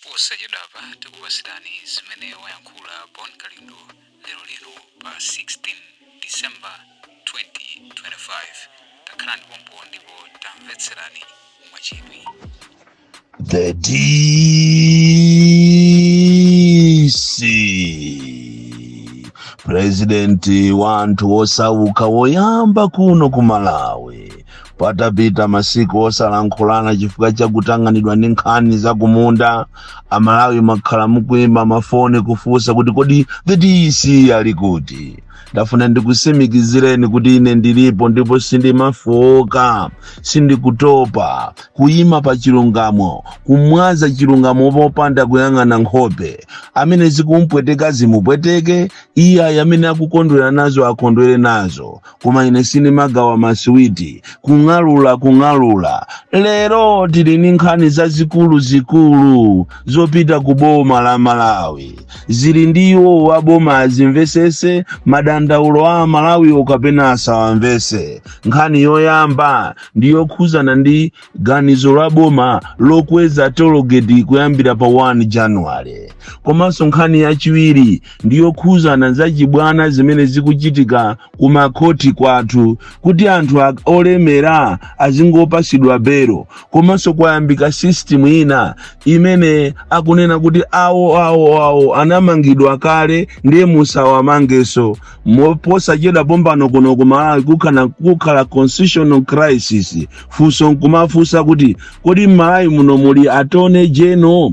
posachedwapa tikupatsirani zimene wayankhula Bon Kalindo lero pa 16 December 2025. takhalani pompo ndipo tamvetserani mwachidwi. The DC President wanthu osauka woyamba kuno ku Malawi patapita masiku osalankhulana chifukwa chakutang'anidwa ndi nkhani za kumunda. Amalawi makhala mukuimba mafoni kufunsa kuti kodi the DC ali kuti. Ndafuna ndikusimikizireni kuti ine ndilipo ndipo sindimafoka, sindikutopa, kuyima pa chilungamo, kumwaza chilungamo popanda kuyang'ana nkhope. Amene zikumpweteka zimupweteke, iye amene akukondwera nazo akondwere nazo. Koma ine sindimagawa masiwiti, kung'alula. Lero tili ndi nkhani zazikulu zopita ku boma la Malawi. Zili ndiwo wa boma azimvesese madandaulo a Malawi okapena asawamvese. Nkhani yoyamba ndiyokhuzana ndi ganizo la boma lokweza tologeti kuyambira pa 1 January. Komanso nkhani yachiwiri ndiyokhuzana za chibwana zimene zikuchitika ku makoti kwathu kuti anthu olemera azingopasidwa bero. Komanso kwayambika system ina imene akunena kuti awo anamangidwa kale ndiye musawamangeso. Posachedwa pompano kuno ku Malawi kukhala constitutional crisis. Funso nkumafunsa kuti kodi Malawi muno muli attorney general?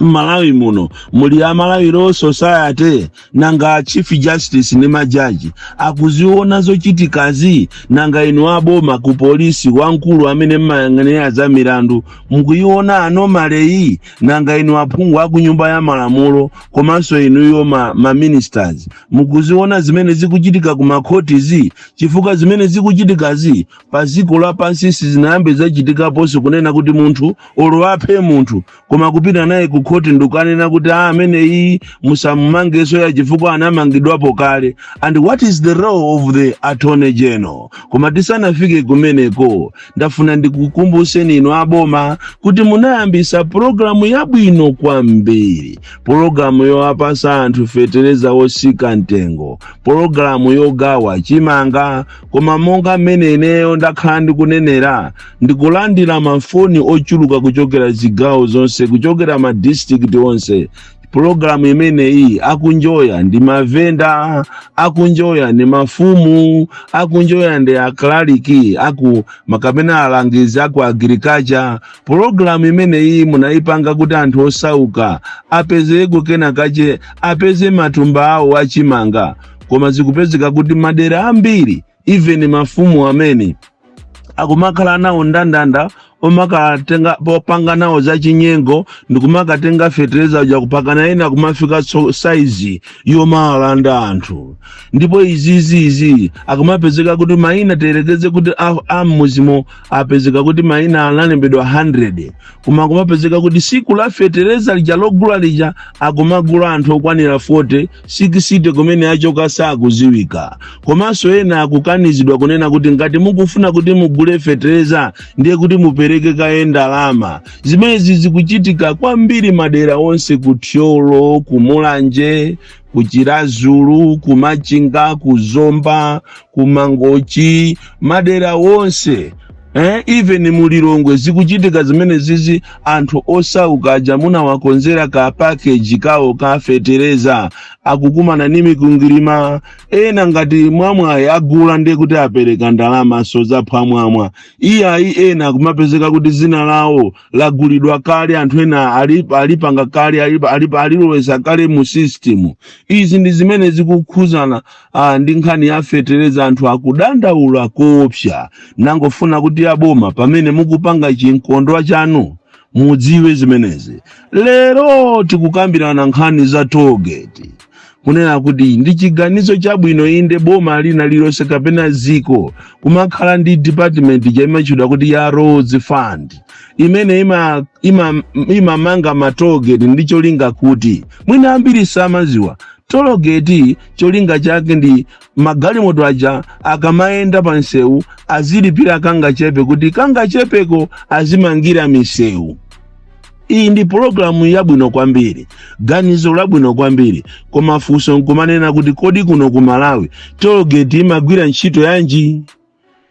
Malawi muno muli Malawi Law Society nanga Chief Justice ni majaji akuziona zochitikazi? Nanga inu aboma ku polisi wankulu amene mmayang'anira za milandu mukuiona anomaly? Nanga inu aphungu aku nyumba ya malamulo komanso inuyo ma ministers mukuziona zimene zikuchitika ku makotizi? Chifukwa zimene zikuchitikazi pa dziko lapansi sizinayambe zachitika ponse kunena kuti munthu olowaphe munthu koma kupita naye ku koti ndukanena kuti amene iyi musamumangeso ya chifukwa anamangidwapo kale. And what is the role of the Attorney General? Koma tisanafike kumeneko ndafuna ndikukumbuseni inu aboma kuti munayambisa programu yabwino kwambiri, programu yowapasa anthu fetereza osika ntengo, programu yogawa chimanga. Koma monga mmene ineyo ndakhala ndikunenera ndikulandira mafoni ochuluka kuchokera zigawo zonse, kuchokera ma district onse. Programu imene iyi akunjoya ndi mavenda, akunjoya ndi mafumu, akunjoya ndi aklariki, makapena alangizi aku agriculture. Programu imene iyi munayipanga kuti anthu osauka apezeko kenakache apeze matumba awo achimanga. Koma zikupezeka kuti madera ambiri even mafumu amene akumakhala nawo ndandanda omakatenga popanga nawo za chinyengo ndikumakatenga fetereza uja kupakana ena kumafika size yomalanda anthu. Ndipo izizi akumapezeka kuti maina terekeze kuti amuzimo apezeka kuti maina analembedwa 100 koma kumapezeka kuti siku la fetereza lija logula lija akumagula anthu okwanira 40 60 kumene achoka sakuziwika. Komanso ena akukanizidwa kunena kuti ngati mukufuna kuti mugule fetereza ndiye kuti mupereke kaenda lama. Zimezi zikuchitika kwambiri madera onse, kutyolo, kumulanje, kuchirazulu, kumachinga, kuzomba, kumangochi, madera onse. Even mulilongwe zikuchitika zimene zizi anthu osauka aja munawakonzera ka package kawo ka fetereza akukumana ni mikungirima. Ena ngati mwamwa agula ndiye kuti apereka ndalama soza phamwamwa. Iyayi ena kumapezeka kuti zina lawo lagulidwa kale, anthu ena alipanga kale, aliloweza kale mu system. Izi ndi zimene zikukhuzana ndi nkhani ya fetereza. Anthu akudandaula kopsa. Nangofuna kuti aboma pamene mukupanga chinkondwa chanu mudziwe zimenezi. Lero tikukambirana nkhani za tolgeti kunena kuti ndi chiganizo chabwino inde boma lina lilonse kapena ziko kumakhala ndi department chimachidwa kuti ya roads fund imene imamanga matolgeti ndi cholinga kuti mwina ambiri samaziwa tologeti cholinga chake ndi magalimoto aja akamaenda pa nsewu azilipira kanga chepe kuti kanga chepeko azimangira misewu. Iyi ndi programu yabwino kwambiri, ganizo labwino kwambiri, koma funso nkumanena kuti kodi kuno ku Malawi toll gate imagwira ntchito yanji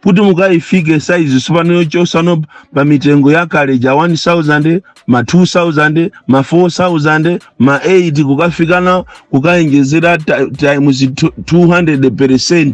kuti mukayifike size supano chosano pa mitengo yakale ja 1000 ma 2000 ma 4000 ma 8 kukafikana kukaengezera times 200%.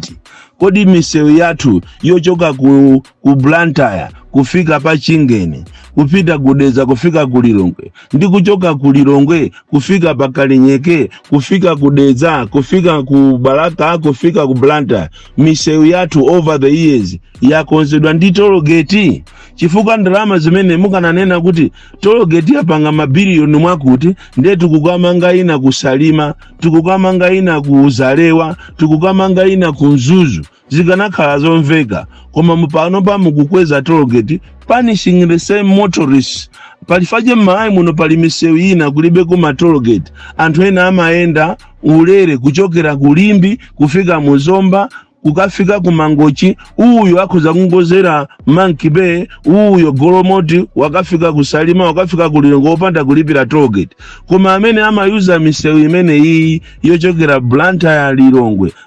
Kodi misewu yathu yochoka ku Blantyre kufika pa Chingeni, kupita kudeza kufika ku Lilongwe, ndi kuchoka ku Lilongwe kufika pa Kalinyeke, kufika kudeza, kufika ku Balaka, kufika ku Blantyre, misewu yathu over the years yakonzedwa ndi toll gate? Chifukwa ndalama zimene mukananena kuti toll gate yapanga mabiliyoni mwakuti, ndiye tikukamanga ina kusalima, tikukamanga ina kuzalewa, tikukamanga ina kunzuzu, zikanakhala zomveka. Koma mupano pa mukukweza toll gate, punishing the same motorists. Palifaje m'Malawi muno pali misewu ina kulibe ku toll gate, anthu ena amaenda ulere kuchokera kulimbi kufika Muzomba kukafika ku Mangochi, uyo akhoza kungozera Monkey Bay, uyo Golomoti wakafika kusalima, wakafika ku Lilongwe opanda kulipira toll gate. Koma amene amayuza misewu imene iyi yochokera Blantyre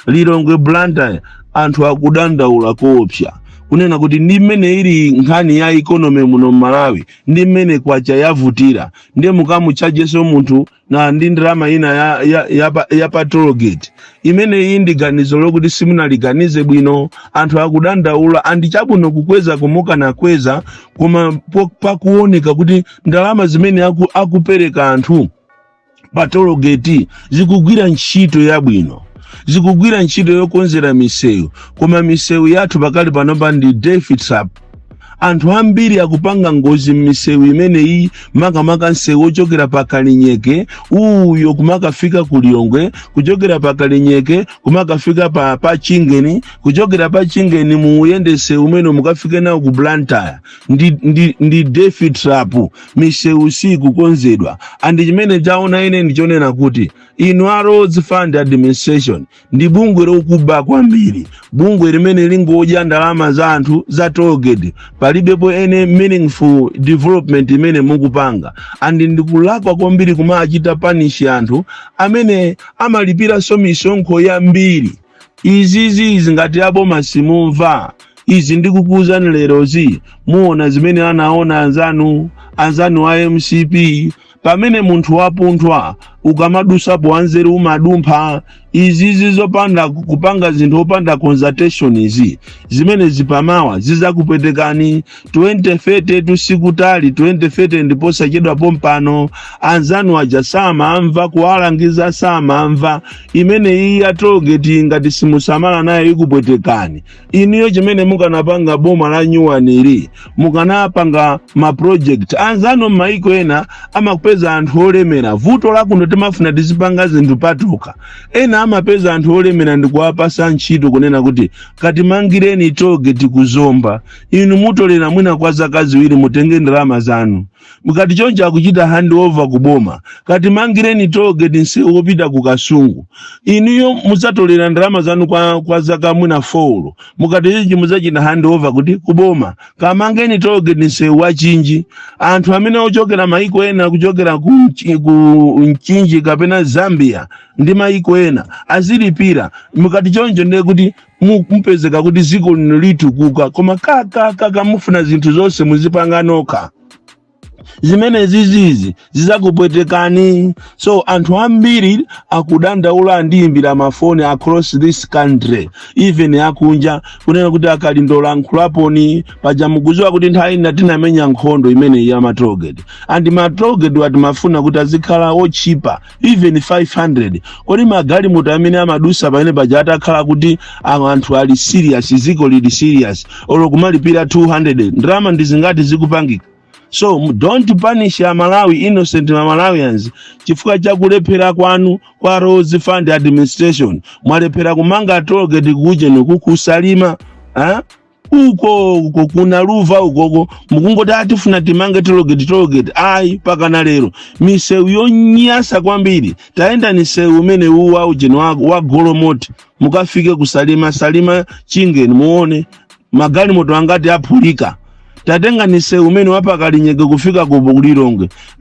Lilongwe Blantyre, anthu akudandaula koopsa kunena kuti ndi mmene ili nkhani ya economy muno Malawi, ndi mmene kwacha yavutira, ndiye mukamuchajeso munthu na ndi ndalama ina ya pa toll gate. Imene iyi ndi ganizo lokuti simunaliganize bwino, anthu akudandaula, andi chabwino kukweza kumuka na kweza, koma pakuoneka kuti ndalama zimene akupereka anthu pa toll gate zikugwira ntchito yabwino, zikugwira ntchito yokonzera misewu, koma misewu yathu pakali panopa ndi death trap. Anthu ambiri akupanga ngozi misewu imene iyi, makamaka nsewu ochokera pa Kalinyeke uyo kumakafika ku Lilongwe, kuchokera pa Kalinyeke kumakafika pa Chingeni, kuchokera pa Chingeni muyende sewu umene mukafike nawo ku Blantyre, ndi death trap. Misewu si kukonzedwa, andi chimene chaona ine ndichonena kuti inu a Roads Fund Administration ndi bungwe lokuba kwambiri, bungwe limene lingodya ndalama za anthu za toll gate, palibepo ene meaningful development imene mukupanga. Andi ndikulakwa kwambiri kumachita punish anthu amene amalipira misonkho yambiri. Izi ngati abo masimumva izi ndikukuuzani lerozi, muona zimene anaona anzanu wa MCP, pamene munthu wapunthwa ukamadusapo wanzeru umadumpha. Izi zopanda kupanga zinthu opanda consultation izi zimene zipamawa zizakupwetekani 2030 tusikutali 2030 ndipo sachedwa pompano. Anzanu aja sama amva kuwalangiza, sama amva imene iyi ya toll gate ngati simusamala naye ikupwetekani. Iniyo chimene mukanapanga boma la nyuwaniri, mukanapanga ma project. Anzanu maiko ena amakupeza anthu olemera, vuto lakuno timafuna tizipanga zinthu patoka. Ena amapeza anthu olemera ndikuwapasa ntchito kunena kuti kati mangireni toll gate kuzomba, inu mutolera mwina kwa zaka ziwiri mutenge ndalama zanu. Mukati choncho akuchita handover kuboma, kati mangireni toll gate nsewu opita ku Kasungu, inuyo mudzatolera ndalama zanu kwa zaka mwina 4. Mukati choncho mudzachita handover kuti kuboma kamangeni toll gate nsewu wachinji. Anthu amene ochokera maiko ena kuchokera ku Mchinji kapena Zambia ndi maiko ena azilipira. Mukati choncho ndiye kuti mupezeka kuti ziko lino litukuka, koma kaka mufuna zinthu zonse muzipanga nokha. Zimene zizizi zizakupwetekani. So anthu ambiri akudandaula ndiyimbira mafoni across this country, even akunja, kunena kuti akalindola nkhulaponi paja mukuziwa kuti nthawi ina tinamenya nkhondo imene ya ma toll gate. And ma toll gate wati mafuna kuti azikhala ochipa even 500. Kodi magali mutu amene amadusa pamene paja atakhala kuti anthu ali serious, ziko lili serious, olo kumalipira 200, ndalama ndizingati zikupangika. So don't punish Malawi innocent Malawians chifukwa cha kulephera kwanu kwa Roads Fund Administration. Mwalephera kumanga toll gate kuje nokukusalima, uko kuna luva uko mukungoti atifuna timange toll gate ayi pakana lero. Misewu yonyasa kwambiri, taenda ni sewu umene uwa ujeno wa Golomoti mukafike kusalima Chingeni muone magali moto angati aphulika. tatenga nise umene wapa Kalinyenge kufika ku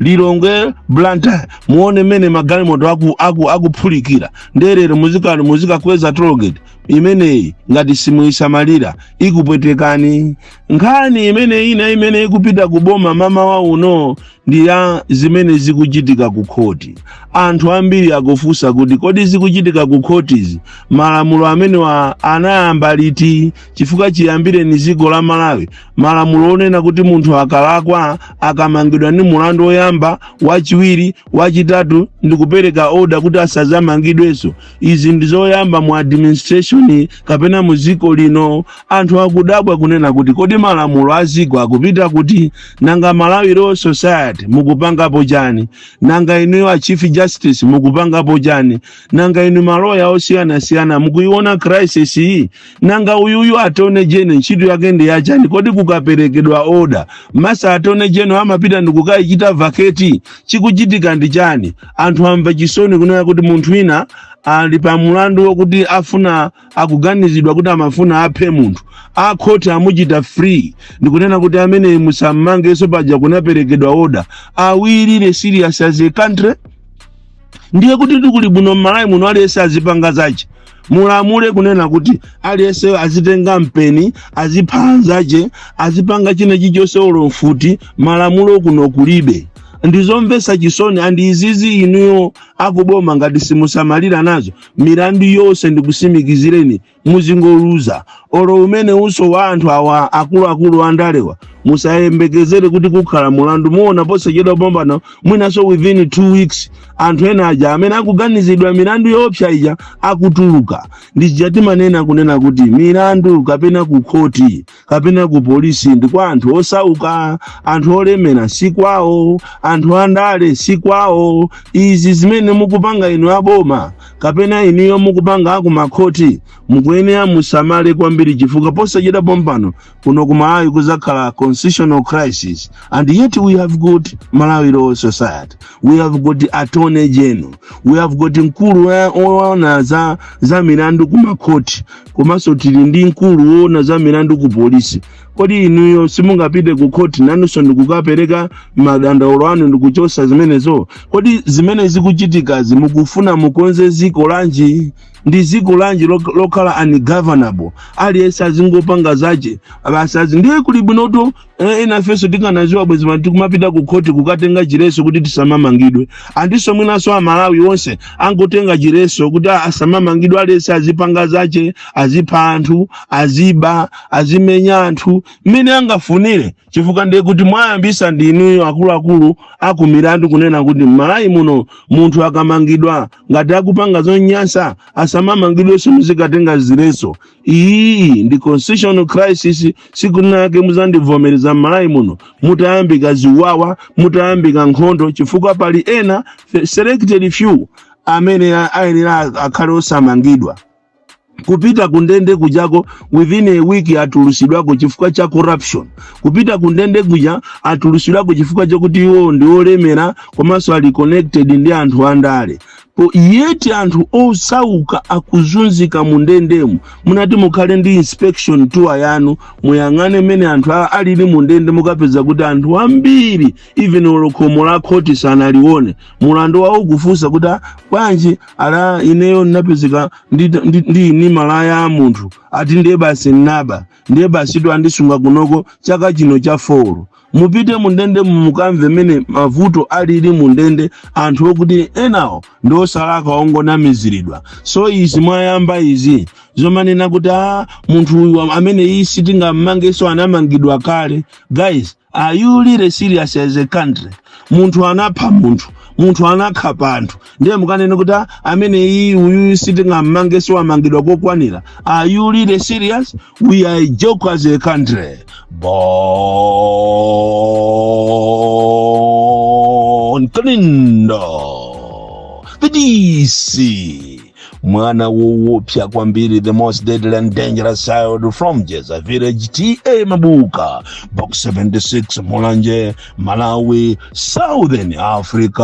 Lilongwe Blantyre muone mene magalimoto akuphulikira nderero muzika kweza tollgate imeneyi ngati simuisamalira ikupwetekani. Nkhani imene ikupita kuboma mama wa uno ndi ya zimene zikuchitika ku khoti. Anthu ambiri akufunsa kuti kodi zikuchitika ku khotizi malamulo amene anayamba liti, chifukwa chiyambire ni dziko la Malawi. Malamulo onena kuti munthu akalakwa akamangidwa ni mulandu woyamba, wachiwiri, wachitatu ndi kupereka order kuti asazamangidwenso. Izi ndizoyamba mu administration kapena mu dziko lino. Anthu akudabwa kunena kuti kodi malamulo aziko akupita kuti, nanga Malawi Law Society mukupangapo chani, nanga inu a Chief Justice mukupangapo chani, nanga inu maloya osiyana mukuiona crisis iyi, nanga uyuyu Attorney General ntchito yake ndi yachani. Kodi kukaperekedwa order masa Attorney General amapita ndikukayichita vacate, chikuchitika ndi chani? Anthu amva chisoni kunena kuti munthu wina ali pa mulandu wokuti akuganizidwa kuti amafuna aphe munthu, akhoti amuchita free. Ndikunena kuti amene musammangeso paja kunaperekedwa order awirire serious as a country. Ndiye kuti tikuli buno Malawi muno aliyese azipanga zache. Mulamule kunena kuti aliyese azitenga mpeni, aziphanzache, azipanga china chichonse olomfuti, malamulo kuno kulibe. Ndizomvesa chisoni andi izizi inuyo akuboma ngati simusamalira nazo milandu yonse ndikusimikizireni muzingoluza. Olo umene uso wa anthu awa akulu andalewa musayembekezere kuti kukhala mulandu. Muona posachedwa pombano mwinaso within 2 weeks anthu ena aja amene akuganizidwa milandu yopsa ija akutuluka. Ndijati manena kunena kuti milandu kapena ku khoti kapena ku polisi ndi kwa anthu osauka, anthu olemera si kwawo, anthu andale si kwawo. Izi zimene mukupanga inu aboma kapena iniyo mukupanga akumakhoti mukuyenera musamale kwambiri, chifukwa posachedwa pombano kuno kumalawi kuzakhala constitutional crisis. And yet we have got Malawi Law Society, we have got Attorney General, we have got mkulu ona za milandu kumakhoti, komanso tili ndi mkulu ona za milandu ku polisi. Kodi inuyo simungapite ku khoti nanunso ndikukapereka madandaulo anu ndikuchosa zimenezo? Kodi zimene zikuchitika zimukufuna mukonze ziko lanji? Ndi ziko lanji lokhala ungovernable aliyese azingopanga zache abasazi? Ndiye kuli bwinoto inafeso tikanaziwa bwezi tikumapita ku khoti kukatenga chireso kuti tisamamangidwe. Andiso mwinaso a Malawi wonse angotenga chireso kuti asamamangidwe aliyese azipanga zache, azipha anthu, aziba, azimenya anthu mmene angafunire. Chifukwa ndiye kuti mwayambisa ndi inuyo akuluakulu akumilandu kunena kuti Malawi muno munthu akamangidwa ngati akupanga zonyansa asamamangidwe muzikatenga zireso. Iyi ndi constitutional crisis. Sikunake muzandivomereza Malawi muno mutayambika ziwawa, mutayambika nkhondo, chifukwa pali ena selected few amene ayenera akhale osamangidwa. Kupita kundende kujako within a week atulusidwako chifukwa cha corruption. Kupita kundende kuja atulusidwako chifukwa chakuti iwo ndi olemera komanso ali connected ndi anthu andale. Yeti anthu osauka akuzunzika mundendemu. Munati mukhale ndi inspection tour yanu muyang'ane mene anthu alili mundende, mukapeza kuti anthu ambiri even olokhomo la khoti sanalione. Mulandu wawo kufunsa kuti kwanji ala ineyo napezeka ndi malaya a munthu ati ndiye basi naba, ndiye basi to andisunga kunoko chaka chino cha 4. Mupite mundende mukamve mene mavuto alili mundende anthu okuti enawo ndo salaka ongonamiziridwa. So izi mwayamba izi zomanena kuti munthu amene isi tingammangeso anamangidwa kale. Guys, are you really serious as a country? Munthu anapha munthu anakha anthu ndiye mukanene kuti amene uyu sitingammangeso amangidwa kokwanira. Are you really serious? We are a joke as a country. Bon Kalindo, the DC. Mwana woopya kwambiri, the most deadly and dangerous child from Jeza Village, T.A. Mabuka, Box 76, Mulanje, Malawi, Southern Africa.